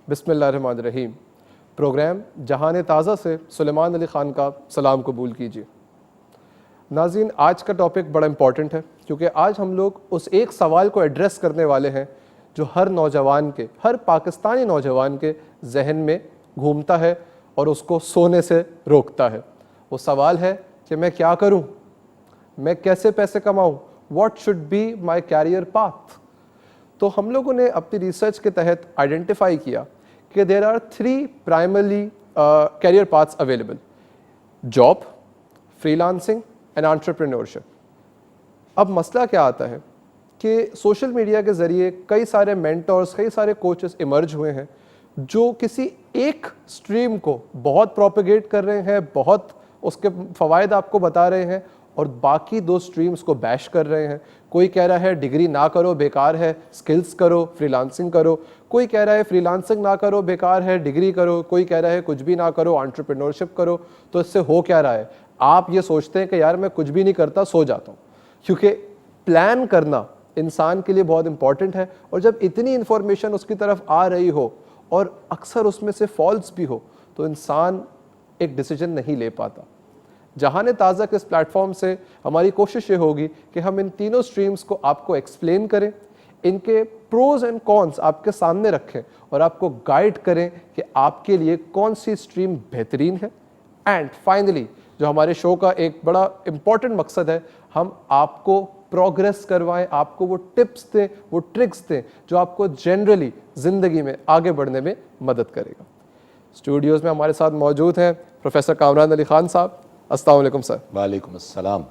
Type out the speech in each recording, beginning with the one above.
बिस्मिल्लाहिर्रहमानिर्रहीम। प्रोग्राम जहान ताज़ा से सुलेमान अली ख़ान का सलाम कबूल कीजिए। नाज़रीन, आज का टॉपिक बड़ा इम्पॉर्टेंट है क्योंकि आज हम लोग उस एक सवाल को एड्रेस करने वाले हैं जो हर नौजवान के, हर पाकिस्तानी नौजवान के जहन में घूमता है और उसको सोने से रोकता है। वो सवाल है कि मैं क्या करूं, मैं कैसे पैसे कमाऊं, what should be my career path. तो हम लोगों ने अपनी रिसर्च के तहत आइडेंटिफाई किया कि there are 3 primary career paths available: job, freelancing and entrepreneurship. अब मसला क्या आता है कि सोशल मीडिया के ज़रिए कई सारे मेंटर्स, कई सारे कोचेस इमर्ज हुए हैं जो किसी एक स्ट्रीम को बहुत प्रोपेगेट कर रहे हैं, बहुत उसके फ़वाइद आपको बता रहे हैं और बाकी 2 स्ट्रीम्स को बैश कर रहे हैं। कोई कह रहा है डिग्री ना करो, बेकार है, स्किल्स करो, फ्रीलांसिंग करो। कोई कह रहा है फ्रीलांसिंग ना करो, बेकार है, डिग्री करो। कोई कह रहा है कुछ भी ना करो, एंटरप्रेन्योरशिप करो। तो इससे हो क्या रहा है? आप ये सोचते हैं कि यार मैं कुछ भी नहीं करता, सो जाता हूँ, क्योंकि प्लान करना इंसान के लिए बहुत इंपॉर्टेंट है। और जब इतनी इंफॉर्मेशन उसकी तरफ आ रही हो और अक्सर उसमें से फॉल्स भी हो, तो इंसान एक डिसीजन नहीं ले पाता। जहान ताज़ा के इस प्लेटफॉर्म से हमारी कोशिश ये होगी कि हम इन तीनों स्ट्रीम्स को आपको एक्सप्लेन करें, इनके प्रोज एंड कॉन्स आपके सामने रखें और आपको गाइड करें कि आपके लिए कौन सी स्ट्रीम बेहतरीन है। एंड फाइनली, जो हमारे शो का एक बड़ा इंपॉर्टेंट मकसद है, हम आपको प्रोग्रेस करवाएं, आपको वो टिप्स दें, वो ट्रिक्स दें जो आपको जनरली ज़िंदगी में आगे बढ़ने में मदद करेगा। स्टूडियोज़ में हमारे साथ मौजूद हैं प्रोफेसर कामरान अली ख़ान साहब। अस्सलाम वालेकुम सर। वालेकुम अस्सलाम।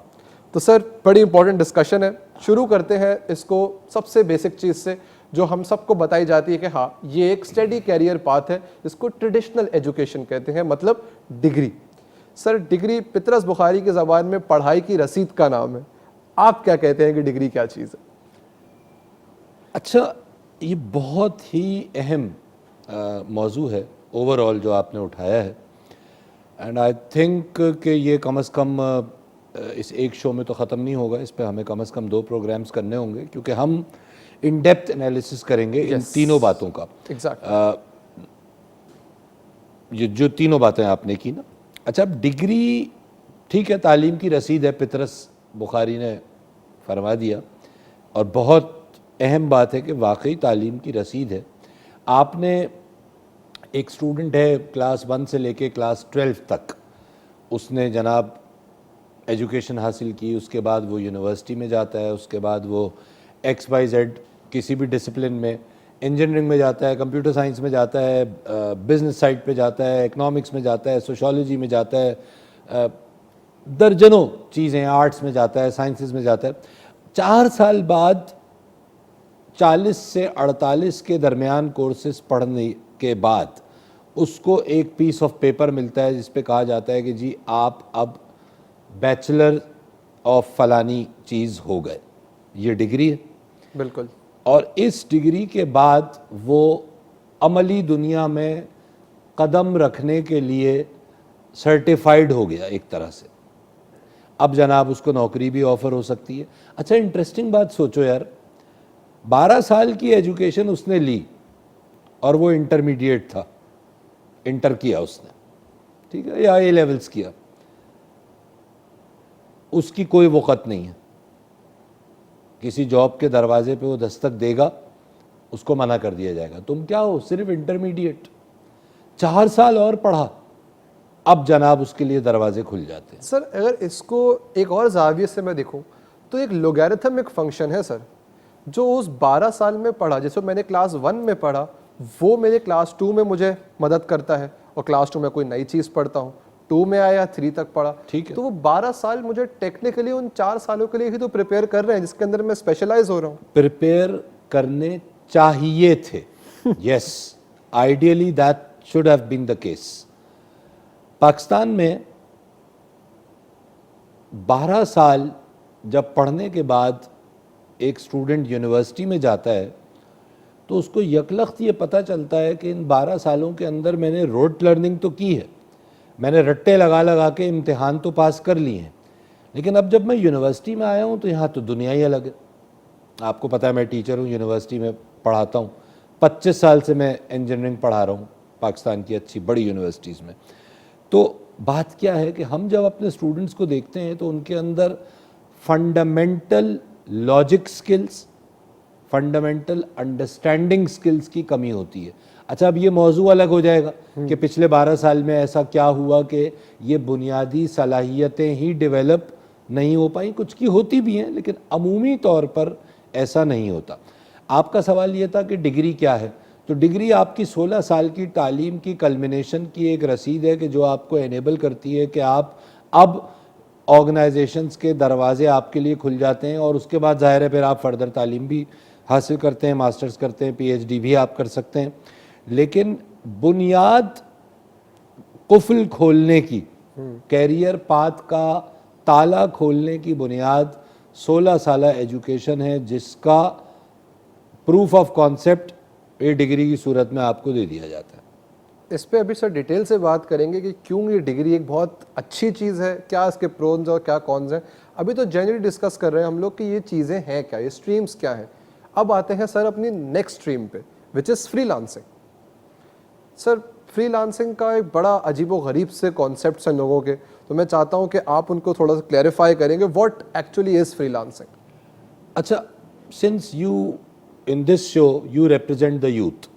तो सर, बड़ी इंपॉर्टेंट डिस्कशन है। शुरू करते हैं इसको सबसे बेसिक चीज़ से जो हम सबको बताई जाती है कि हाँ, ये एक स्टडी कैरियर पाथ है, इसको ट्रेडिशनल एजुकेशन कहते हैं, मतलब degree. Sir, degree Patras Bukhari की ज़बान में पढ़ाई की रसीद का नाम है। आप क्या कहते हैं कि डिग्री क्या चीज़ है? अच्छा, ये बहुत ही अहम मौजू है ओवरऑल जो आपने उठाया है। एंड आई थिंक कि ये कम से कम इस एक शो में तो ख़त्म नहीं होगा, इस पे हमें कम से कम 2 प्रोग्राम्स करने होंगे क्योंकि हम इन डेप्थ एनालिसिस करेंगे इन तीनों बातों का। ये जो तीनों बातें आपने की ना। अच्छा, अब डिग्री ठीक है, तालीम की रसीद है, पितरस बुखारी ने फरमा दिया, और बहुत अहम बात है कि वाकई तालीम की रसीद है। आपने एक स्टूडेंट है क्लास 1 से लेके क्लास 12 तक, उसने जनाब एजुकेशन हासिल की, उसके बाद वो यूनिवर्सिटी में जाता है, उसके बाद वो XYZ किसी भी डिसिप्लिन में, इंजीनियरिंग में जाता है, कंप्यूटर साइंस में जाता है, बिजनेस साइड पे जाता है, इकोनॉमिक्स में जाता है, सोशोलॉजी में जाता है, दर्जनों चीज़ें, आर्ट्स में जाता है, साइंसेस में जाता है। 4 साल बाद 40 से 48 के दरमियान कोर्सेज पढ़ने के बाद उसको एक पीस ऑफ पेपर मिलता है जिस पे कहा जाता है कि जी आप अब बैचलर ऑफ फलानी चीज़ हो गए। ये डिग्री है। बिल्कुल। और इस डिग्री के बाद वो अमली दुनिया में कदम रखने के लिए सर्टिफाइड हो गया एक तरह से। अब जनाब उसको नौकरी भी ऑफर हो सकती है। अच्छा, इंटरेस्टिंग बात सोचो यार, 12 साल की एजुकेशन उसने ली और वो इंटरमीडिएट था, इंटर किया उसने, ठीक है, या A लेवल्स किया, उसकी कोई वक़्त नहीं है। किसी जॉब के दरवाजे पे वो दस्तक देगा, उसको मना कर दिया जाएगा, तुम क्या हो, सिर्फ इंटरमीडिएट। 4 साल और पढ़ा, अब जनाब उसके लिए दरवाजे खुल जाते हैं। सर, अगर इसको एक और जाविये से मैं देखूं तो एक लोगैरिथमिक फंक्शन है सर, जो उस 12 साल में पढ़ा, जैसे मैंने क्लास 1 में पढ़ा, वो मेरे क्लास 2 में मुझे मदद करता है, और क्लास 2 में कोई नई चीज़ पढ़ता हूँ, 2 में आया 3 तक पढ़ा, ठीक है। तो वो 12 साल मुझे टेक्निकली उन 4 सालों के लिए ही तो प्रिपेयर कर रहे हैं जिसके अंदर मैं स्पेशलाइज हो रहा हूँ। प्रिपेयर करने चाहिए थे। Yes, ideally that should have been the case. Pakistan में 12 साल जब पढ़ने के बाद एक स्टूडेंट यूनिवर्सिटी में जाता है तो उसको यकलख्त ये पता चलता है कि इन 12 सालों के अंदर मैंने रोड लर्निंग तो की है, मैंने रट्टे लगा लगा के इम्तिहान तो पास कर लिए हैं, लेकिन अब जब मैं यूनिवर्सिटी में आया हूँ तो यहाँ तो दुनिया ही अलग है। आपको पता है मैं टीचर हूँ, यूनिवर्सिटी में पढ़ाता हूँ, 25 साल से मैं इंजीनियरिंग पढ़ा रहा हूँ पाकिस्तान की अच्छी बड़ी यूनिवर्सिटीज़ में। तो बात क्या है कि हम जब अपने स्टूडेंट्स को देखते हैं तो उनके अंदर fundamental logic skills, fundamental understanding skills की कमी होती है। अच्छा, अब ये मौजू अलग हो जाएगा कि पिछले 12 साल में ऐसा क्या हुआ कि ये बुनियादी सलाहियतें ही डेवलप नहीं हो पाई। कुछ की होती भी हैं लेकिन अमूमी तौर पर ऐसा नहीं होता। आपका सवाल ये था कि डिग्री क्या है, तो डिग्री आपकी 16 साल की तालीम की कल्मिनेशन की एक रसीद है कि जो आपको एनेबल करती है कि आप अब ऑर्गेनाइजेशंस के दरवाजे आपके लिए खुल जाते हैं और उसके बाद ज़ाहिर है फिर आप फर्दर तालीम भी हासिल करते हैं, मास्टर्स करते हैं, पीएचडी भी आप कर सकते हैं। लेकिन बुनियाद कुफल खोलने की, कैरियर पाथ का ताला खोलने की बुनियाद 16 साल एजुकेशन है, जिसका प्रूफ ऑफ कॉन्सेप्ट ये डिग्री की सूरत में आपको दे दिया जाता है। इस पे अभी सर डिटेल से बात करेंगे कि क्यों ये डिग्री एक बहुत अच्छी चीज़ है, क्या इसके प्रोन्स और क्या कॉन्स हैं। अभी तो जनरली डिस्कस कर रहे हैं हम लोग कि ये चीज़ें हैं क्या, ये स्ट्रीम्स क्या हैं। अब आते हैं सर अपनी नेक्स्ट स्ट्रीम पे, which is freelancing. Sir freelancing का एक बड़ा अजीबो गरीब से कॉन्सेप्ट हैं लोगों के, तो मैं चाहता हूँ कि आप उनको थोड़ा सा क्लैरिफाई करेंगे व्हाट एक्चुअली इज़ फ्रीलांसिंग। अच्छा, since you in this show you represent the youth,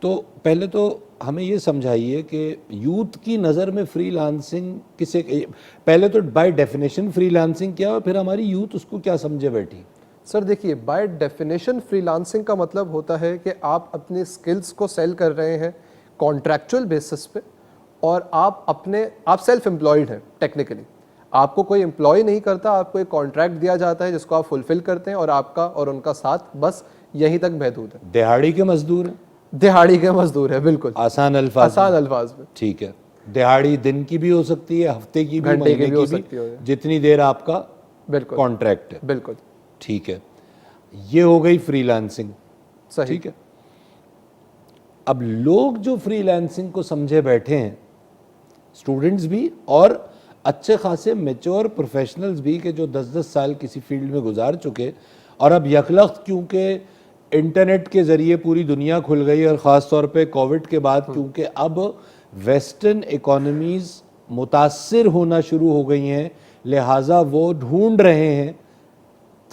तो पहले तो हमें ये समझाइए कि यूथ की नज़र में फ्रीलांसिंग किसे, पहले तो बाय डेफिनेशन फ्रीलांसिंग क्या और फिर हमारी यूथ उसको क्या समझे बैठी। सर देखिए, बाय डेफिनेशन फ्रीलांसिंग का मतलब होता है कि आप अपने स्किल्स को सेल कर रहे हैं कॉन्ट्रैक्चुअल बेसिस पे, और आप सेल्फ एम्प्लॉयड हैं टेक्निकली, आपको कोई एम्प्लॉय नहीं करता, आपको एक कॉन्ट्रैक्ट दिया जाता है जिसको आप फुलफिल करते हैं और आपका और उनका साथ बस यहीं तक महदूद है। दिहाड़ी के मजदूर हैं, दिहाड़ी के मजदूर है, बिल्कुल आसान अल्फाज में। ठीक है, दिहाड़ी दिन की भी हो सकती है, हफ्ते की भी, घंटे की महीने भी हो की सकती है, जितनी देर आपका बिल्कुल कॉन्ट्रैक्ट है। बिल्कुल ठीक है, ये हो गई फ्रीलांसिंग। सही। ठीक है, अब लोग जो फ्रीलांसिंग को समझे बैठे हैं, स्टूडेंट्स भी और अच्छे खासे मेच्योर प्रोफेशनल्स भी, कि जो 10-10 साल किसी फील्ड में गुजार चुके, और अब यकलख्त क्योंकि इंटरनेट के ज़रिए पूरी दुनिया खुल गई और ख़ास तौर पे कोविड के बाद क्योंकि अब वेस्टर्न इकोनॉमीज़ मुतासिर होना शुरू हो गई हैं, लिहाजा वो ढूंढ रहे हैं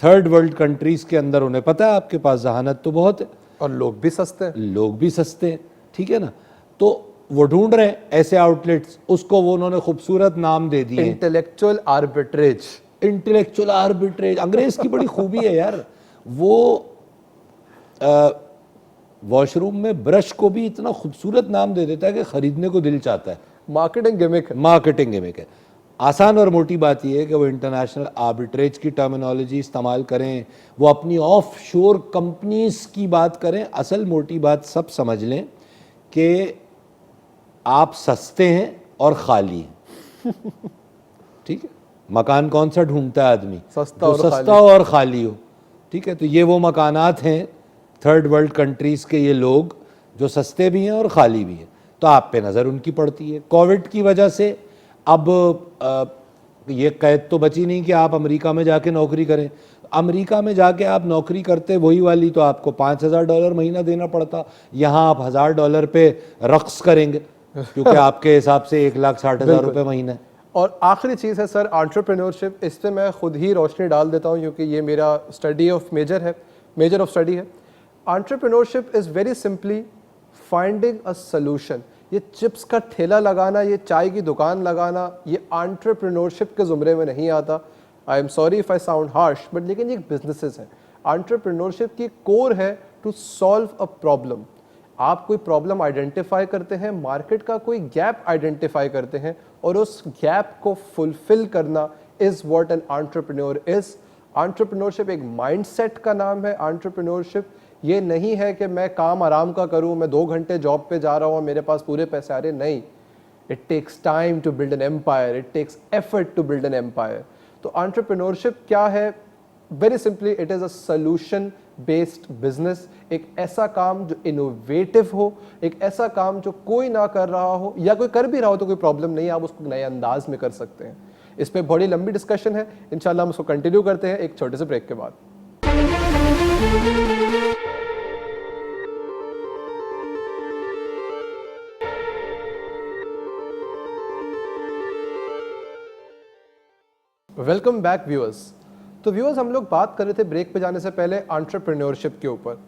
थर्ड वर्ल्ड कंट्रीज़ के अंदर। उन्हें पता है आपके पास जहानत तो बहुत है और लोग भी सस्ते हैं, ठीक है ना, तो वो ढूंढ रहे हैं ऐसे आउटलेट्स, उसको वो उन्होंने खूबसूरत नाम दे दिए, इंटेलेक्चुअल आर्बिट्रेज। अंग्रेज की बड़ी खूबी है यार, वो वॉशरूम में ब्रश को भी इतना खूबसूरत नाम दे देता है कि खरीदने को दिल चाहता है। मार्केटिंग गिमिक है। आसान और मोटी बात यह है कि वो इंटरनेशनल आर्बिट्रेज की टर्मिनोलॉजी इस्तेमाल करें, वो अपनी ऑफ शोर कंपनीज की बात करें। असल मोटी बात सब समझ लें कि आप सस्ते हैं और खाली हैं। ठीक है, मकान कौन सा ढूंढता है आदमी, सस्ता और खाली हो। ठीक है, तो ये वो मकानात हैं थर्ड वर्ल्ड कंट्रीज़ के, ये लोग जो सस्ते भी हैं और ख़ाली भी हैं, तो आप पे नज़र उनकी पड़ती है। कोविड की वजह से अब ये कैद तो बची नहीं कि आप अमेरिका में जाके नौकरी करें। अमेरिका में जाके आप नौकरी करते वही वाली तो आपको $5,000 महीना देना पड़ता, यहाँ आप $1,000 पे रक्स करेंगे क्योंकि आपके हिसाब से 1,60,000 रुपये महीना है। और आखिरी चीज़ है सर एंटरप्रेन्योरशिप, इस पर मैं खुद ही रोशनी डाल देता हूँ क्योंकि ये मेरा मेजर ऑफ स्टडी है। Entrepreneurship is very simply finding a solution. ये चिप्स का ठेला लगाना, ये चाय की दुकान लगाना, ये एंटरप्रेन्योरशिप के ज़ुमरे में नहीं आता। I am sorry if I sound harsh, but लेकिन ये बिजनेसेस हैं। एंटरप्रेन्योरशिप की कोर है टू सॉल्व अ प्रॉब्लम। आप कोई प्रॉब्लम आइडेंटिफाई करते हैं, मार्केट का कोई गैप आइडेंटिफाई करते हैं और उस गैप को फुलफिल करना is what an entrepreneur is. Entrepreneurship एक माइंडसेट का नाम है। एंटरप्रेन्योरशिप ये नहीं है कि मैं काम आराम का करूं, मैं 2 घंटे जॉब पे जा रहा हूं, मेरे पास पूरे पैसे आ रहे, नहीं। It takes time to build an empire, it takes effort to build an empire. तो एंटरप्रेन्योरशिप क्या है? Very simply it is a solution based business. एक ऐसा काम जो इनोवेटिव हो, एक ऐसा काम जो कोई ना कर रहा हो, या कोई कर भी रहा हो तो कोई प्रॉब्लम नहीं है, आप उसको नए अंदाज में कर सकते हैं। इस पर बड़ी लंबी डिस्कशन है, इंशाल्लाह हम उसको कंटिन्यू करते हैं एक छोटे से ब्रेक के बाद। Welcome back viewers. तो व्यूअर्स, हम लोग बात कर रहे थे ब्रेक पे जाने से पहले एंटरप्रेन्योरशिप के ऊपर।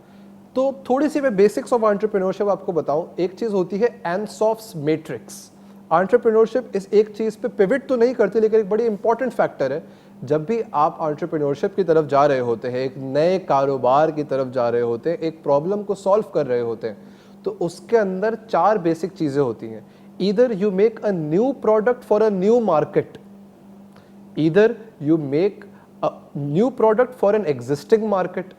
तो थोड़ी सी मैं बेसिक्स ऑफ एंटरप्रेन्योरशिप आपको बताऊं। एक चीज़ होती है एंसॉफ्स मैट्रिक्स। एंटरप्रेन्योरशिप इस एक चीज़ पे पिवट तो नहीं करती, लेकिन एक बड़ी इंपॉर्टेंट फैक्टर है। जब भी आप एंटरप्रेन्योरशिप की तरफ जा रहे होते हैं, एक नए कारोबार की तरफ जा रहे होते हैं, एक प्रॉब्लम को सॉल्व कर रहे होते हैं, तो उसके अंदर 4 बेसिक चीज़ें होती हैं। Either you make a new product for a new market, either you make a new product for an existing market,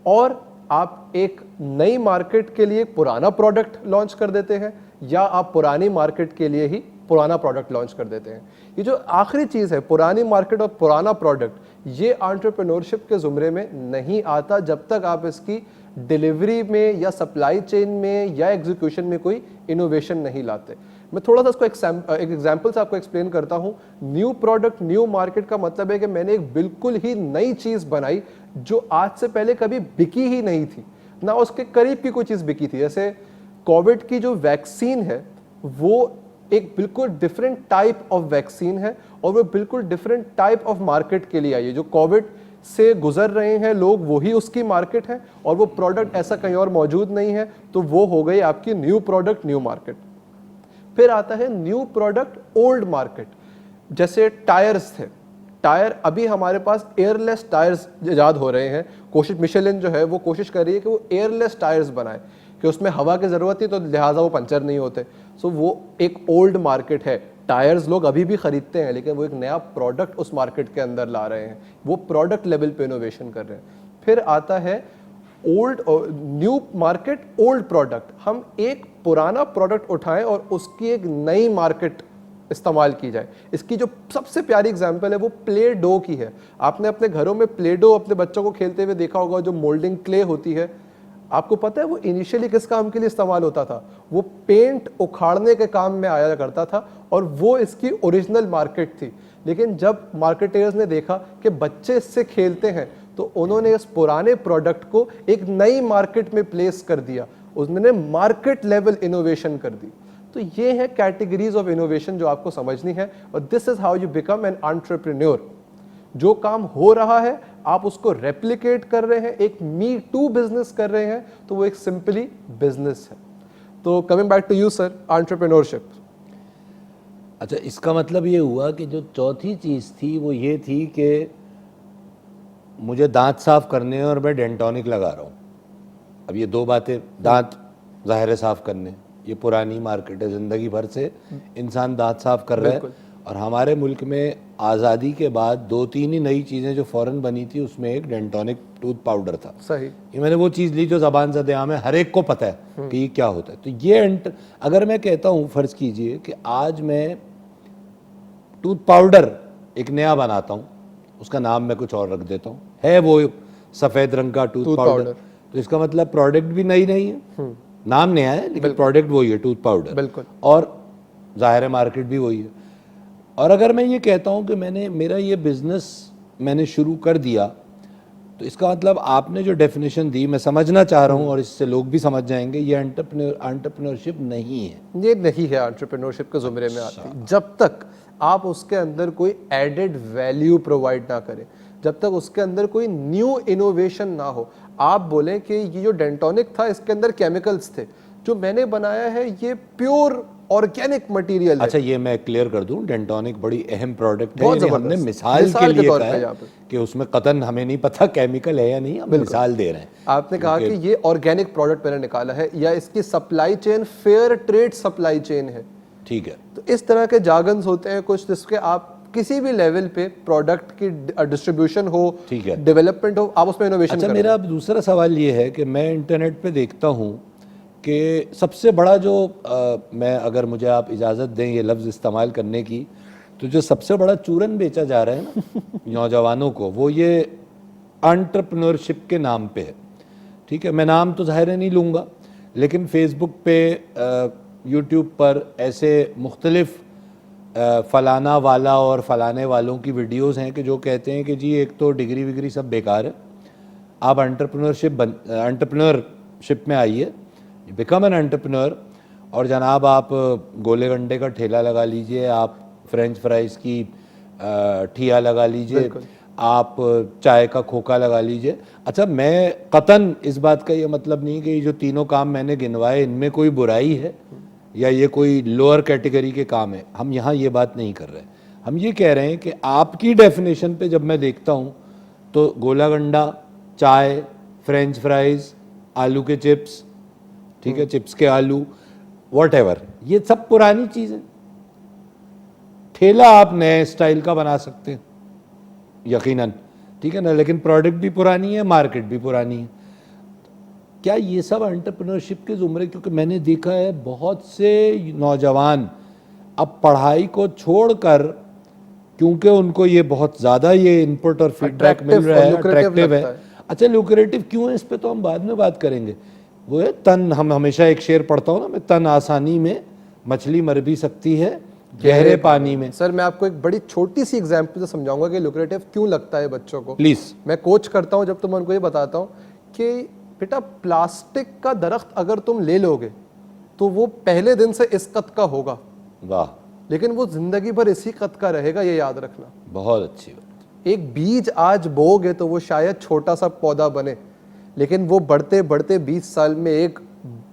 और आप एक नई मार्केट के लिए पुराना प्रोडक्ट लॉन्च कर देते हैं, या आप पुरानी मार्केट के लिए ही पुराना प्रोडक्ट लॉन्च कर देते हैं। ये जो आखिरी चीज़ है, पुरानी मार्केट और पुराना प्रोडक्ट, ये एंटरप्रेन्योरशिप के ज़ुमरे में नहीं आता जब तक आप इसकी डिलीवरी में या सप्लाई चेन में या एग्जीक्यूशन में कोई इनोवेशन नहीं लाते। मैं थोड़ा सा इसको एक एग्जाम्पल से आपको एक्सप्लेन करता हूँ। न्यू प्रोडक्ट न्यू मार्केट का मतलब है कि मैंने एक बिल्कुल ही नई चीज़ बनाई जो आज से पहले कभी बिकी ही नहीं थी, ना उसके करीब की कोई चीज़ बिकी थी। जैसे कोविड की जो वैक्सीन है, वो एक बिल्कुल डिफरेंट टाइप ऑफ वैक्सीन है, और वो बिल्कुल डिफरेंट टाइप ऑफ मार्केट के लिए आई है। जो कोविड से गुजर रहे हैं लोग, वही उसकी मार्केट है, और वो प्रोडक्ट ऐसा कहीं और मौजूद नहीं है, तो वो हो गई आपकी न्यू प्रोडक्ट न्यू मार्केट। फिर आता है न्यू प्रोडक्ट ओल्ड मार्केट। जैसे टायर्स थे, टायर अभी हमारे पास एयरलेस टायर्स ईजाद हो रहे हैं। कोशिश मिशेलिन जो है वो कोशिश कर रही है कि वो एयरलेस टायर्स बनाए, कि उसमें हवा की ज़रूरत थी तो लिहाजा वो पंचर नहीं होते। सो वो एक ओल्ड मार्केट है। टायर्स लोग अभी भी खरीदते हैं, लेकिन वो एक नया प्रोडक्ट उस मार्केट के अंदर ला रहे हैं, वो प्रोडक्ट लेवल पे इनोवेशन कर रहे हैं। फिर आता है old new market old product. हम एक पुराना प्रोडक्ट उठाएं और उसकी एक नई मार्केट इस्तेमाल की जाए। इसकी जो सबसे प्यारी एग्जांपल है वो प्ले डो की है। आपने अपने घरों में प्ले डो अपने बच्चों को खेलते हुए देखा होगा। जो मोल्डिंग क्ले होती है, आपको पता है वो इनिशियली किस काम के लिए इस्तेमाल होता था? वो पेंट उखाड़ने के काम में आया करता था, और वो इसकी ओरिजिनल मार्केट थी। लेकिन जब मार्केटर्स ने देखा कि बच्चे इससे खेलते हैं, तो उन्होंने इस पुराने प्रोडक्ट को एक नई मार्केट में प्लेस कर दिया। उन्होंने मार्केट लेवल इनोवेशन कर दी। तो ये है कैटेगरीज ऑफ इनोवेशन जो आपको समझनी है, और this is how you become an entrepreneur. जो काम हो रहा है आप उसको रेप्लिकेट कर रहे हैं, एक मी टू बिजनेस कर रहे हैं, तो वो एक सिंपली बिजनेस है। तो coming back to you sir, entrepreneurship. अच्छा, इसका मतलब ये हुआ कि जो चौथी चीज़ थी वो ये थी कि मुझे दांत साफ करने हैं और मैं डेंटोनिक लगा रहा हूँ। अब ये दो बातें, दांत ज़ाहिर है साफ करने, ये पुरानी मार्केट है, ज़िंदगी भर से इंसान दांत साफ कर रहा है। और हमारे मुल्क में आज़ादी के बाद 2-3 ही नई चीज़ें जो फ़ौरन बनी थी, उसमें एक डेंटोनिक टूथ पाउडर था। सही। ये मैंने वो चीज़ ली जो ज़बान ज़दे आम है, हर एक को पता है कि ये क्या होता है। तो ये अगर मैं कहता हूँ, फ़र्ज़ कीजिए कि आज मैं टूथ पाउडर एक नया बनाता हूँ, उसका नाम मैं कुछ और रख देता हूँ, है वो सफ़ेद रंग का टूथ पाउडर, तो इसका मतलब प्रोडक्ट भी नई नहीं है, नाम नया है लेकिन प्रोडक्ट वही है, टूथ पाउडर। बिल्कुल। और ज़ाहिर है मार्केट भी वही है। और अगर मैं ये कहता हूँ कि मेरा ये बिज़नेस मैंने शुरू कर दिया, तो इसका मतलब आपने जो डेफिनेशन दी, मैं समझना चाह रहा हूँ और इससे लोग भी समझ जाएंगे, ये एंटरप्रेन्योरशिप नहीं है। ये नहीं है एंटरप्रेन्योरशिप के ज़ुमरे में आती, जब तक आप उसके अंदर कोई एडेड वैल्यू प्रोवाइड ना करें, जब तक उसके अंदर कोई न्यू इनोवेशन ना हो। आप बोलें कि ये जो डेंटोनिक था, इसके अंदर केमिकल्स थे, जो मैंने बनाया है ये प्योर ऑर्गेनिक मटेरियल है। अच्छा, ये मैं क्लियर कर दूं, डेंटोनिक बड़ी अहम प्रोडक्ट है। ये हमने मिसाल के लिए कहा है कि उसमें कतन हमें नहीं पता केमिकल है या नहीं, हम मिसाल दे रहे हैं। आपने कहा कि ये ऑर्गेनिक प्रोडक्ट मैंने निकाला है, या इसकी supply chain fair trade supply chain है, ठीक है। तो इस तरह के जार्गन्स होते हैं कुछ, जिसके आप किसी भी लेवल पे प्रोडक्ट की डिस्ट्रीब्यूशन हो, ठीक है, डेवलपमेंट हो, आप उसमें इनोवेशन करें। अच्छा, मेरा दूसरा सवाल ये है कि मैं इंटरनेट पे देखता हूँ कि सबसे बड़ा जो मैं, अगर मुझे आप इजाज़त दें ये लफ्ज़ इस्तेमाल करने की, तो जो सबसे बड़ा चूरन बेचा जा रहा है ना नौजवानों को, वो ये एंटरप्रेन्योरशिप के नाम पे है। ठीक है, मैं नाम तो ज़ाहिर नहीं लूँगा, लेकिन फेसबुक पे, यूट्यूब पर ऐसे मुख्तलिफ फलाना वाला और फलाने वालों की वीडियोस हैं कि जो कहते हैं कि जी एक तो डिग्री विग्री सब बेकार है, आप एंटरप्रेन्योरशिप में आइए, बिकम एन एंटरप्रेन्योर, और जनाब आप गोले गंडे का ठेला लगा लीजिए, आप फ्रेंच फ्राइज़ की ठिया लगा लीजिए, आप चाय का खोखा लगा लीजिए। अच्छा, मैं कतन इस बात का ये मतलब नहीं कि ये जो तीनों काम मैंने गिनवाए इनमें कोई बुराई है या ये कोई लोअर कैटेगरी के काम है, हम यहाँ ये बात नहीं कर रहे हैं। हम ये कह रहे हैं कि आपकी डेफिनेशन पे जब मैं देखता हूँ तो गोला गंडा, चाय, फ्रेंच फ्राइज, आलू के चिप्स, ठीक है, चिप्स के आलू, व्हाटएवर, ये सब पुरानी चीज़ें। ठेला आप नए स्टाइल का बना सकते हैं यकीनन, ठीक है ना, लेकिन प्रोडक्ट भी पुरानी है, मार्केट भी पुरानी है। क्या ये सब एंटरप्रेन्योरशिप के ज़ुमरे? क्योंकि मैंने देखा है बहुत से नौजवान अब पढ़ाई को छोड़कर, क्योंकि उनको ये बहुत ज़्यादा ये इनपुट और फीडबैक मिल रहा है, अट्रैक्टिव है। अच्छा, ल्यूक्रेटिव क्यों है इस पे तो हम बाद में बात करेंगे। वो है तन, हम हमेशा एक शेर पढ़ता हूँ ना मैं, तन आसानी में मछली मर भी सकती है गहरे पानी में। सर मैं आपको एक बड़ी छोटी सी एग्जांपल से समझाऊंगा कि लुक्रेटिव क्यों लगता है बच्चों को। प्लीज। मैं कोच करता हूं जब तो मैं उनको ये बताता हूं कि बेटा प्लास्टिक का दरख्त अगर तुम ले लोगे तो वो पहले दिन से इस कद का होगा, वाह, लेकिन वो जिंदगी भर इसी कद का रहेगा, ये याद रखना। बहुत अच्छी बात। एक बीज आज बोओगे तो वो शायद छोटा सा पौधा बने, लेकिन वो बढ़ते बढ़ते 20 साल में एक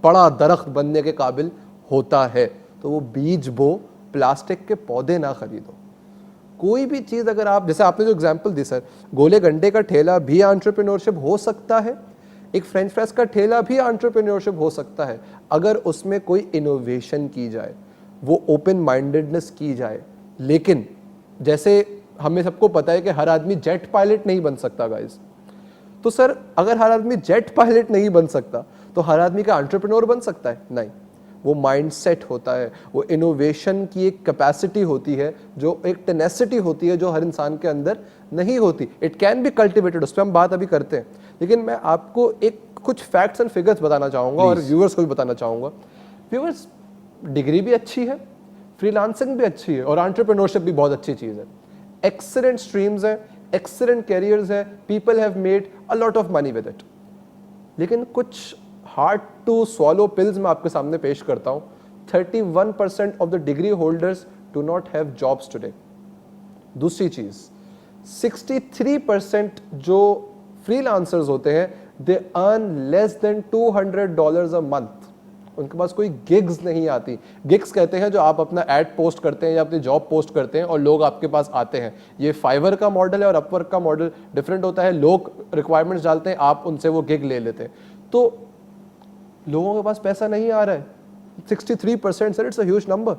बड़ा दरख्त बनने के काबिल होता है। तो वो बीज बो, प्लास्टिक के पौधे ना खरीदो। कोई भी चीज़ अगर आप, जैसे आपने जो एग्जांपल दी सर, गोले गंडे का ठेला भी एंटरप्रेन्योरशिप हो सकता है, एक फ्रेंच फ्राइज का ठेला भी एंटरप्रेन्योरशिप हो सकता है अगर उसमें कोई इनोवेशन की जाए, वो ओपन माइंडेडनेस की जाए। लेकिन जैसे हमें सबको पता है कि हर आदमी जेट पायलट नहीं बन सकता गाइस, तो सर अगर हर आदमी जेट पायलट नहीं बन सकता तो हर आदमी का एंटरप्रेन्योर बन सकता है? नहीं। वो माइंडसेट होता है, वो इनोवेशन की एक कैपेसिटी होती है, जो एक टेनेसिटी होती है जो हर इंसान के अंदर नहीं होती। इट कैन बी कल्टिवेटेड, उस पर हम बात अभी करते हैं। लेकिन मैं आपको एक कुछ फैक्ट्स एंड फिगर्स बताना चाहूँगा और व्यूअर्स को भी बताना चाहूँगा। व्यूअर्स, डिग्री भी अच्छी है, फ्रीलांसिंग भी अच्छी है और एंटरप्रेन्योरशिप भी बहुत अच्छी चीज़ है। एक्सीलेंट स्ट्रीम्स हैं, एक्सीलेंट कैरियर्स हैं, people have made a lot of money with it. लेकिन कुछ हार्ड टू स्वॉलो पिल्स मैं आपके सामने पेश करता हूं। 31% of the degree holders do not have jobs today. दूसरी चीज, 63% जो फ्रीलांसर्स होते हैं they earn less than $200 a month. उनके पास कोई गिग्स नहीं आती। गिग्स कहते हैं जो आप अपना एड पोस्ट करते हैं या अपनी जॉब पोस्ट करते हैं और लोग आपके पास आते हैं। ये फाइवर का मॉडल है और अपवर्क का मॉडल डिफरेंट होता है। लोग रिक्वायरमेंट्स डालते हैं, आप उनसे वो गिग ले लेते हैं। तो लोगों के पास पैसा नहीं आ रहा है। 63% sir, it's a huge number.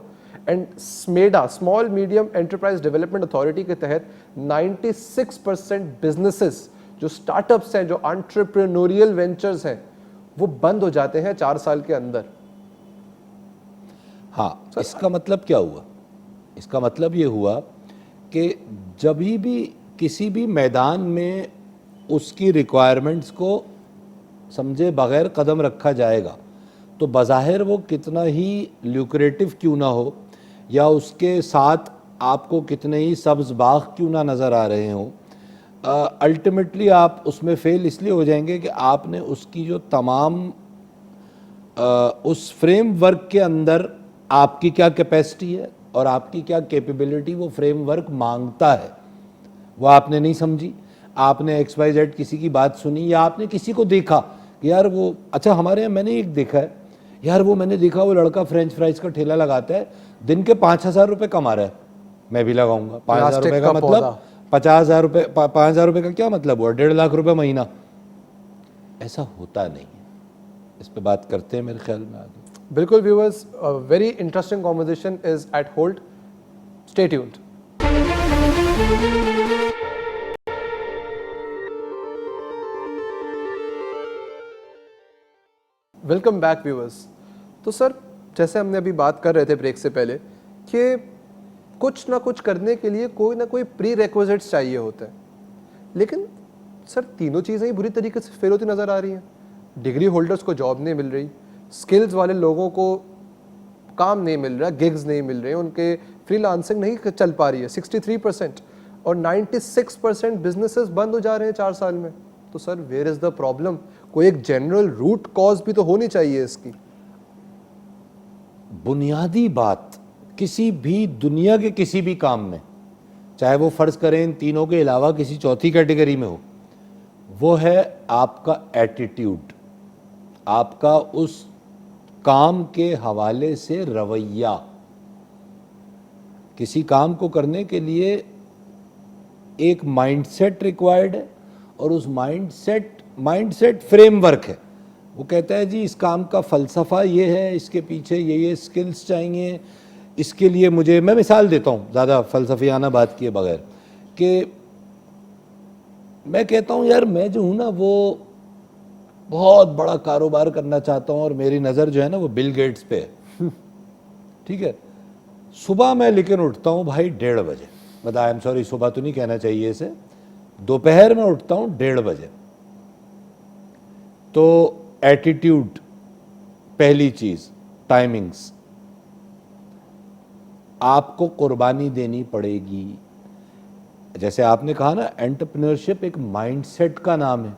And SMEDA, small medium enterprise development authority के तहत 96% बिजनेसेस जो स्टार्टअप्स हैं, जो एंटरप्रेन्योरियल वेंचर्स हैं, वो बंद हो जाते हैं 4 साल के अंदर। हाँ, इसका मतलब क्या हुआ? इसका मतलब ये हुआ कि जब भी किसी भी मैदान में उसकी रिक्वायरमेंट्स को समझे बगैर कदम रखा जाएगा तो बज़ाहिर वो कितना ही ल्यूक्रेटिव क्यों ना हो या उसके साथ आपको कितने ही सब्ज़ बाग क्यों ना नज़र आ रहे हों, अल्टीमेटली आप उसमें फेल इसलिए हो जाएंगे कि आपने उसकी जो तमाम उस फ्रेमवर्क के अंदर आपकी क्या कैपेसिटी है और आपकी क्या कैपेबिलिटी वो फ्रेमवर्क मांगता है, वो आपने नहीं समझी। आपने XYZ किसी की बात सुनी या आपने किसी को देखा कि यार वो, अच्छा हमारे यहाँ मैंने एक देखा है यार, वो मैंने देखा वो लड़का फ्रेंच फ्राइज का ठेला लगाता है, दिन के 5,000 रुपये कमा रहा है, मैं भी लगाऊंगा। 5,000 रुपये का मतलब 50,000 रुपये, 5,000 रुपये का क्या मतलब हुआ? 1.5 लाख रुपये महीना। ऐसा होता नहीं है। इस पे बात करते हैं मेरे ख्याल में आगे। बिल्कुल viewers, very interesting conversation is at hold, stay tuned. Welcome back viewers. तो सर, जैसे हमने अभी बात कर रहे थे ब्रेक से पहले कि कुछ ना कुछ करने के लिए कोई ना कोई प्री रिक्विजिट्स चाहिए होते हैं, लेकिन सर तीनों चीज़ें ही बुरी तरीके से फेल होती नज़र आ रही हैं। डिग्री होल्डर्स को जॉब नहीं मिल रही, स्किल्स वाले लोगों को काम नहीं मिल रहा, गिग्स नहीं मिल रहे, उनके फ्रीलांसिंग नहीं चल पा रही है 63%, और 96% बिजनेसेस बंद हो जा रहे हैं 4 साल में। तो sir where is the problem? कोई एक जनरल रूट कॉज भी तो होनी चाहिए इसकी। बुनियादी बात किसी भी दुनिया के किसी भी काम में, चाहे वो फर्ज करें इन तीनों के अलावा किसी चौथी कैटेगरी में हो, वो है आपका एटीट्यूड, आपका उस काम के हवाले से रवैया। किसी काम को करने के लिए एक माइंडसेट रिक्वायर्ड है, और उस माइंडसेट फ्रेमवर्क है। वो कहता है जी इस काम का फ़लसफ़ा ये है, इसके पीछे ये स्किल्स चाहिए, इसके लिए मुझे, मैं मिसाल देता हूँ ज़्यादा फ़लसफ़ियाना बात किए बगैर, कि मैं कहता हूँ यार मैं जो हूँ ना वो बहुत बड़ा कारोबार करना चाहता हूँ और मेरी नज़र जो है ना वो बिल गेट्स पे है। ठीक है, सुबह मैं लेकिन उठता हूँ भाई 1:30 बजे, मतलब आई एम सॉरी सुबह तो नहीं कहना चाहिए इसे, दोपहर में उठता हूँ 1:30 बजे। तो एटीट्यूड पहली चीज़, टाइमिंग्स, आपको कुर्बानी देनी पड़ेगी। जैसे आपने कहा ना एंटरप्रेन्योरशिप एक माइंडसेट का नाम है,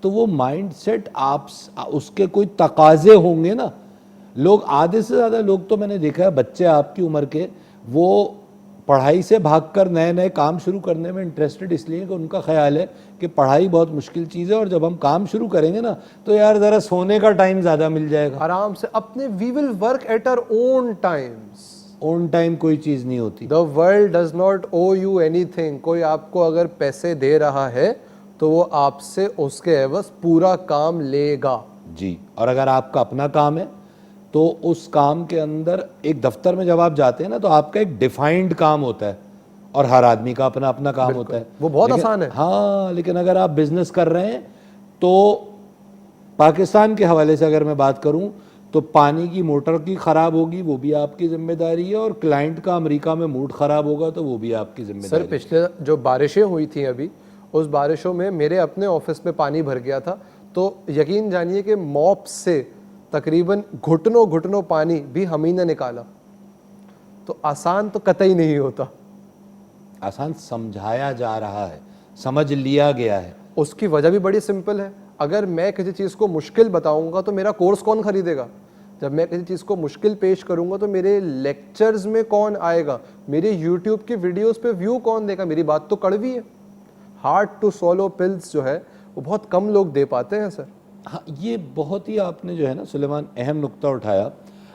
तो वो माइंडसेट आप उसके कोई तकाजे होंगे ना। लोग, आधे से ज़्यादा लोग तो मैंने देखा है बच्चे आपकी उम्र के, वो पढ़ाई से भागकर नए नए काम शुरू करने में इंटरेस्टेड इसलिए कि उनका ख्याल है कि पढ़ाई बहुत मुश्किल चीज़ है और जब हम काम शुरू करेंगे ना तो यार ज़रा सोने का टाइम ज़्यादा मिल जाएगा, आराम से अपने, we will work at our own times. On time कोई चीज़ नहीं होती। The world does not owe you anything. कोई आपको अगर पैसे दे रहा है तो वो आपसे उसके एवज पूरा काम लेगा जी। और अगर आपका अपना काम है तो उस काम के अंदर, एक दफ्तर में जब आप जाते हैं ना तो आपका एक डिफाइंड काम होता है और हर आदमी का अपना अपना काम होता है, वो बहुत आसान है। हाँ, लेकिन अगर आप बिजनेस कर रहे हैं तो पाकिस्तान के हवाले से अगर मैं बात करूं तो पानी की मोटर की ख़राब होगी वो भी आपकी जिम्मेदारी है, और क्लाइंट का अमेरिका में मूड ख़राब होगा तो वो भी आपकी जिम्मेदारी सर है। पिछले जो बारिशें हुई थी अभी, उस बारिशों में मेरे अपने ऑफिस में पानी भर गया था, तो यकीन जानिए कि मॉप से तकरीबन घुटनों घुटनों पानी भी हम ही ने निकाला। तो आसान तो कतई नहीं होता। आसान समझाया जा रहा है, समझ लिया गया है। उसकी वजह भी बड़ी सिंपल है। अगर मैं किसी चीज़ को मुश्किल बताऊंगा तो मेरा कोर्स कौन खरीदेगा? जब मैं किसी चीज़ को मुश्किल पेश करूंगा तो मेरे लेक्चर्स में कौन आएगा? मेरे यूट्यूब की वीडियोस पे व्यू कौन देगा? मेरी बात तो कड़वी है। हार्ड टू सॉलो पिल्स जो है वो बहुत कम लोग दे पाते हैं सर। हाँ, ये बहुत ही आपने जो है ना सुलेमान अहम नुक्ता उठाया।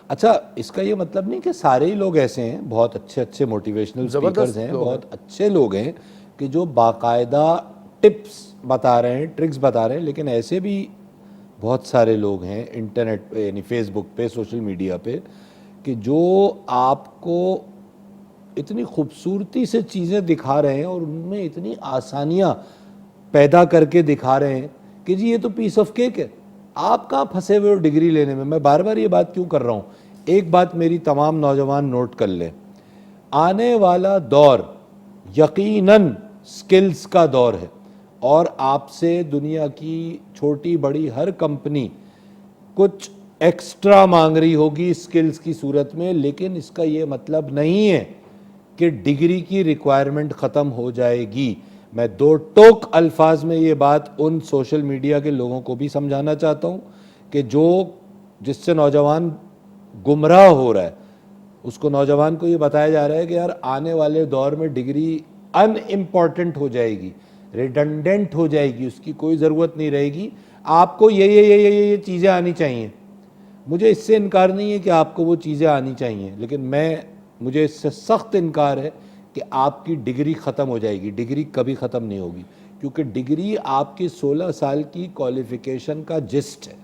अच्छा, इसका ये मतलब नहीं कि सारे ही लोग ऐसे हैं, बहुत अच्छे अच्छे मोटिवेशनल स्पीकर्स हैं, बहुत अच्छे लोग हैं कि जो बाकायदा टिप्स बता रहे हैं, ट्रिक्स बता रहे हैं, लेकिन ऐसे भी बहुत सारे लोग हैं इंटरनेट पे, यानी फेसबुक पे, सोशल मीडिया पे, कि जो आपको इतनी खूबसूरती से चीज़ें दिखा रहे हैं और उनमें इतनी आसानियाँ पैदा करके दिखा रहे हैं कि जी ये तो पीस ऑफ केक है। आप कहाँ फंसे हुए हो डिग्री लेने में? मैं बार बार ये बात क्यों कर रहा हूँ? एक बात मेरी तमाम नौजवान नोट कर लें, आने वाला दौर यकीनन स्किल्स का दौर है, और आपसे दुनिया की छोटी बड़ी हर कंपनी कुछ एक्स्ट्रा मांग रही होगी स्किल्स की सूरत में। लेकिन इसका ये मतलब नहीं है कि डिग्री की रिक्वायरमेंट ख़त्म हो जाएगी। मैं दो टोक अल्फाज में ये बात उन सोशल मीडिया के लोगों को भी समझाना चाहता हूँ कि जिससे नौजवान गुमराह हो रहा है, उसको, नौजवान को ये बताया जा रहा है कि यार आने वाले दौर में डिग्री अनइम्पॉर्टेंट हो जाएगी, रिडंडेंट हो जाएगी, उसकी कोई ज़रूरत नहीं रहेगी। आपको ये चीज़ें आनी चाहिए। मुझे इससे इनकार नहीं है कि आपको वो चीज़ें आनी चाहिए, लेकिन मुझे इससे सख्त इनकार है कि आपकी डिग्री ख़त्म हो जाएगी। डिग्री कभी ख़त्म नहीं होगी, क्योंकि डिग्री आपकी 16 साल की क्वालिफ़िकेशन का जिस्ट है,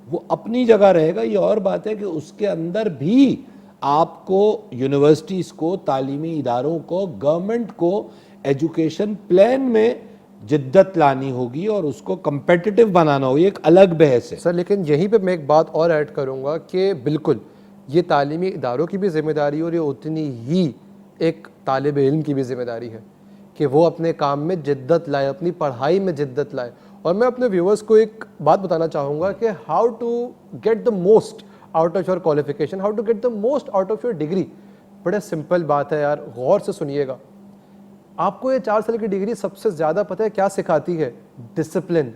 वो अपनी जगह रहेगा। ये और बात है कि उसके अंदर भी आपको यूनिवर्सिटीज़ को, तालीमी इदारों को, गवर्नमेंट को एजुकेशन प्लान में जिद्दत लानी होगी और उसको कम्पेटिटिव बनाना होगी। एक अलग बहस है सर, लेकिन यहीं पे मैं एक बात और ऐड करूंगा कि बिल्कुल ये तालीमी इदारों की भी जिम्मेदारी और ये उतनी ही एक तालिब इल्म की भी जिम्मेदारी है कि वो अपने काम में जिद्दत लाए, अपनी पढ़ाई में जिद्दत लाए। और मैं अपने व्यूअर्स को एक बात बताना चाहूँगा कि how to get the most out of your qualification, how to get the most out of your degree. बड़े सिंपल बात है यार, गौर से सुनिएगा। आपको ये 4 साल की डिग्री सबसे ज़्यादा पता है क्या सिखाती है? Discipline,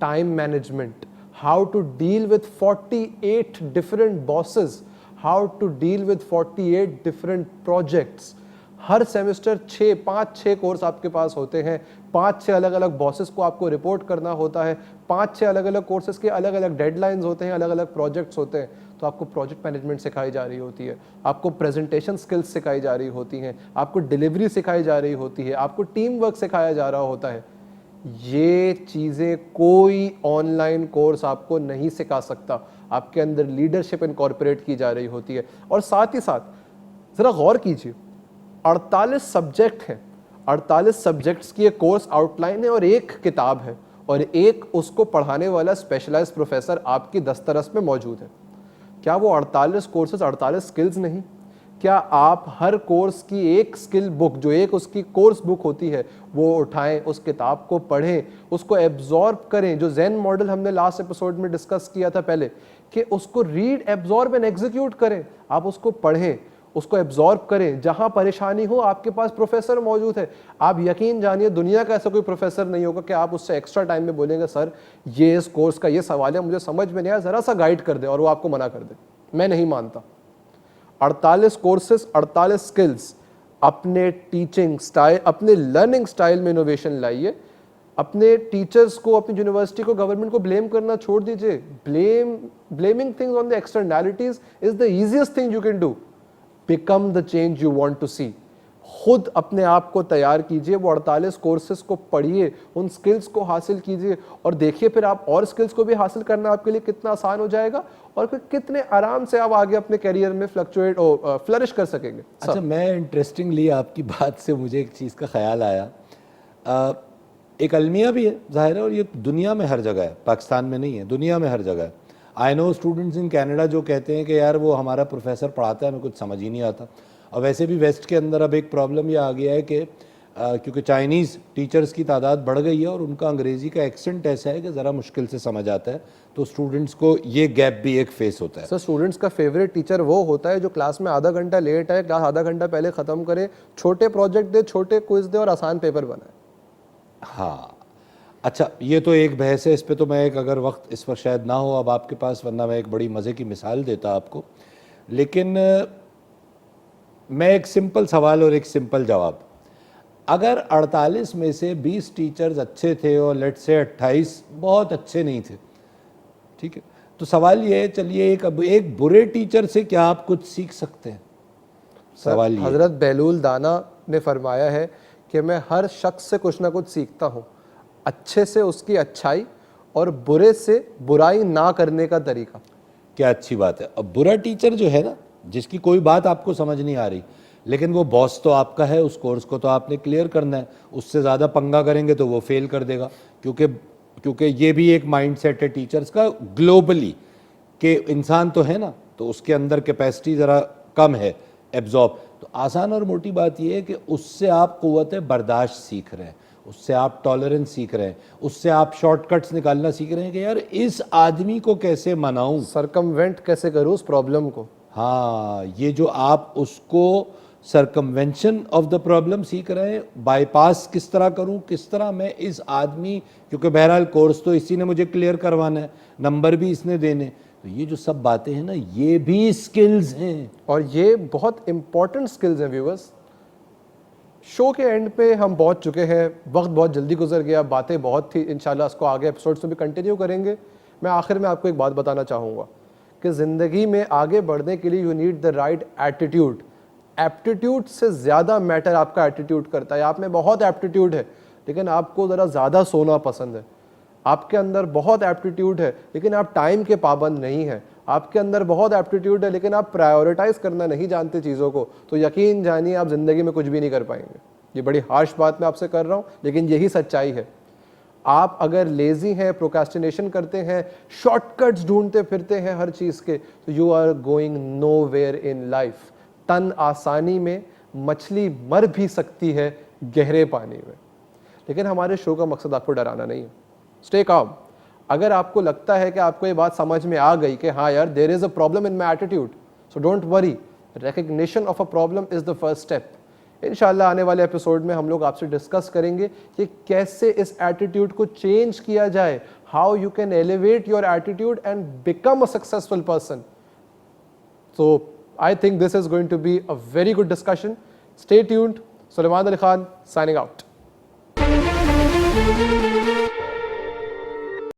time management, how to deal with 48 different bosses, how to deal with 48 different projects. हर सेमेस्टर 5-6 कोर्स आपके पास होते हैं, 5-6 अलग अलग बॉसेस को आपको रिपोर्ट करना होता है, 5-6 अलग अलग कोर्सेज के अलग अलग डेडलाइंस होते हैं, अलग अलग प्रोजेक्ट्स होते हैं। तो आपको प्रोजेक्ट मैनेजमेंट सिखाई जा रही होती है, आपको प्रेजेंटेशन स्किल्स सिखाई जा रही होती हैं, आपको डिलीवरी सिखाई जा रही होती है, आपको टीम वर्क सिखाया जा रहा होता है। ये चीज़ें कोई ऑनलाइन कोर्स आपको नहीं सिखा सकता। आपके अंदर लीडरशिप इनकॉर्पोरेट की जा रही होती है। और साथ ही साथ ज़रा गौर कीजिए, 48 सब्जेक्ट हैं, 48 सब्जेक्ट्स की एक कोर्स आउटलाइन है और एक किताब है, और एक उसको पढ़ाने वाला स्पेशलाइज्ड प्रोफेसर आपकी दस्तरस में मौजूद है। क्या वो 48 कोर्सेज 48 स्किल्स नहीं? क्या आप हर कोर्स की एक स्किल बुक, जो एक उसकी कोर्स बुक होती है, वो उठाएं, उस किताब को पढ़ें, उसको एब्जॉर्ब करें? जो ज़ेन मॉडल हमने लास्ट एपिसोड में डिस्कस किया था पहले, कि उसको रीड, एब्जॉर्ब एंड एग्जीक्यूट करें। आप उसको पढ़ें, उसको एब्जॉर्ब करें। जहां परेशानी हो आपके पास प्रोफेसर मौजूद है। आप यकीन जानिए, दुनिया का ऐसा कोई प्रोफेसर नहीं होगा कि आप उससे एक्स्ट्रा टाइम में बोलेंगे सर ये इस कोर्स का ये सवाल है, मुझे समझ में नहीं आया, जरा सा गाइड कर दे, और वो आपको मना कर दे। मैं नहीं मानता। 48 कोर्सेज, 48 स्किल्स। अपने टीचिंग स्टाइल, अपने लर्निंग स्टाइल में इनोवेशन लाइए। अपने टीचर्स को, अपनी यूनिवर्सिटी को, गवर्नमेंट को ब्लेम करना छोड़ दीजिए। Blaming things on the externalities is the easiest thing you can do. Become the change you want to see. खुद अपने आप को तैयार कीजिए, वो 48 कोर्सेज को पढ़िए, उन स्किल्स को हासिल कीजिए, और देखिए फिर आप और स्किल्स को भी हासिल करना आपके लिए कितना आसान हो जाएगा, और फिर कितने आराम से आप आगे अपने करियर में फ्लरिश कर सकेंगे। अच्छा, मैं इंटरेस्टिंगली आपकी बात से मुझे एक चीज़ का ख्याल आया। एक अलमिया भी है ज़ाहिर है, और ये दुनिया में हर जगह है, पाकिस्तान में नहीं है, दुनिया में हर जगह है। I know students in Canada जो कहते हैं कि यार वो हमारा प्रोफेसर पढ़ाता है, हमें कुछ समझ ही नहीं आता। और वैसे भी वेस्ट के अंदर अब एक प्रॉब्लम ये आ गया है कि क्योंकि चाइनीज़ टीचर्स की तादाद बढ़ गई है और उनका अंग्रेज़ी का एक्सेंट ऐसा है कि ज़रा मुश्किल से समझ आता है, तो स्टूडेंट्स को ये गैप भी एक फेस होता है। सर, स्टूडेंट्स का फेवरेट टीचर वो होता है जो क्लास में आधा घंटा लेट आए, क्लास आधा घंटा पहले ख़त्म करे, छोटे प्रोजेक्ट दे, छोटे क्विज दे और आसान पेपर बनाए। हाँ, अच्छा, ये तो एक बहस है, इस पे तो मैं एक, अगर वक्त इस वक्त शायद ना हो अब आपके पास, वरना मैं एक बड़ी मज़े की मिसाल देता आपको। लेकिन मैं एक सिंपल सवाल और एक सिंपल जवाब, अगर 48 में से 20 टीचर्स अच्छे थे और लेट से 28 बहुत अच्छे नहीं थे, ठीक है, तो सवाल ये है, चलिए एक बुरे टीचर से क्या आप कुछ सीख सकते हैं? सवाल ये। हज़रत बेलूल दाना ने फरमाया है कि मैं हर शख्स से कुछ ना कुछ सीखता हूँ, अच्छे से उसकी अच्छाई और बुरे से बुराई ना करने का तरीका। क्या अच्छी बात है। अब बुरा टीचर जो है ना, जिसकी कोई बात आपको समझ नहीं आ रही, लेकिन वो बॉस तो आपका है, उस कोर्स को तो आपने क्लियर करना है, उससे ज़्यादा पंगा करेंगे तो वो फेल कर देगा। क्योंकि ये भी एक माइंडसेट है टीचर्स का ग्लोबली, कि इंसान तो है ना, तो उसके अंदर कैपेसिटी ज़रा कम है एब्जॉर्ब। तो आसान और मोटी बात ये है कि उससे आप क़ुव्वत बर्दाश्त सीख रहे हैं, उससे आप टॉलरेंस सीख रहे हैं, उससे आप शॉर्टकट्स निकालना सीख रहे हैं कि यार इस आदमी को कैसे मनाऊं, सरकमवेंट कैसे करूं उस प्रॉब्लम को। हाँ, ये जो आप उसको सरकमवेंशन ऑफ द प्रॉब्लम सीख रहे हैं, बाईपास किस तरह करूं, किस तरह मैं इस आदमी, क्योंकि बहरहाल कोर्स तो इसी ने मुझे क्लियर करवाना है, नंबर भी इसने देने, तो ये जो सब बातें हैं ना, ये भी स्किल्स हैं, और ये बहुत इंपॉर्टेंट स्किल्स हैं। व्यूअर्स, शो के एंड पे हम पहुंच चुके हैं, वक्त बहुत जल्दी गुजर गया, बातें बहुत थी, इंशाल्लाह इसको आगे एपिसोड्स में भी कंटिन्यू करेंगे। मैं आखिर में आपको एक बात बताना चाहूँगा कि ज़िंदगी में आगे बढ़ने के लिए you need the right attitude. Aptitude से ज़्यादा मैटर आपका एटीट्यूड करता है। आप में बहुत एप्टीट्यूड है, लेकिन आपको ज़रा ज़्यादा सोना पसंद है। आपके अंदर बहुत एप्टीट्यूड है, लेकिन आप टाइम के पाबंद नहीं हैं। आपके अंदर बहुत एप्टीट्यूड है, लेकिन आप प्रायोरिटाइज करना नहीं जानते चीज़ों को, तो यकीन जानिए आप ज़िंदगी में कुछ भी नहीं कर पाएंगे। ये बड़ी हार्श बात मैं आपसे कर रहा हूँ, लेकिन यही सच्चाई है। आप अगर लेज़ी हैं, प्रोक्रेस्टिनेशन करते हैं, शॉर्टकट्स ढूंढते फिरते हैं हर चीज़ के, तो you are going nowhere in life. तन आसानी में मछली मर भी सकती है गहरे पानी में। लेकिन हमारे शो का मकसद आपको डराना नहीं है। Stay calm. अगर आपको लगता है कि आपको ये बात समझ में आ गई कि हाँ यार, there is a problem in my attitude, so don't worry, recognition of a problem is the first step. इंशाल्लाह आने वाले एपिसोड में हम लोग आपसे डिस्कस करेंगे कि कैसे इस एटीट्यूड को चेंज किया जाए, how you can elevate your attitude and become a successful person. So I think this is going to be a very good discussion. Stay tuned. Sulaiman Ali Khan signing out.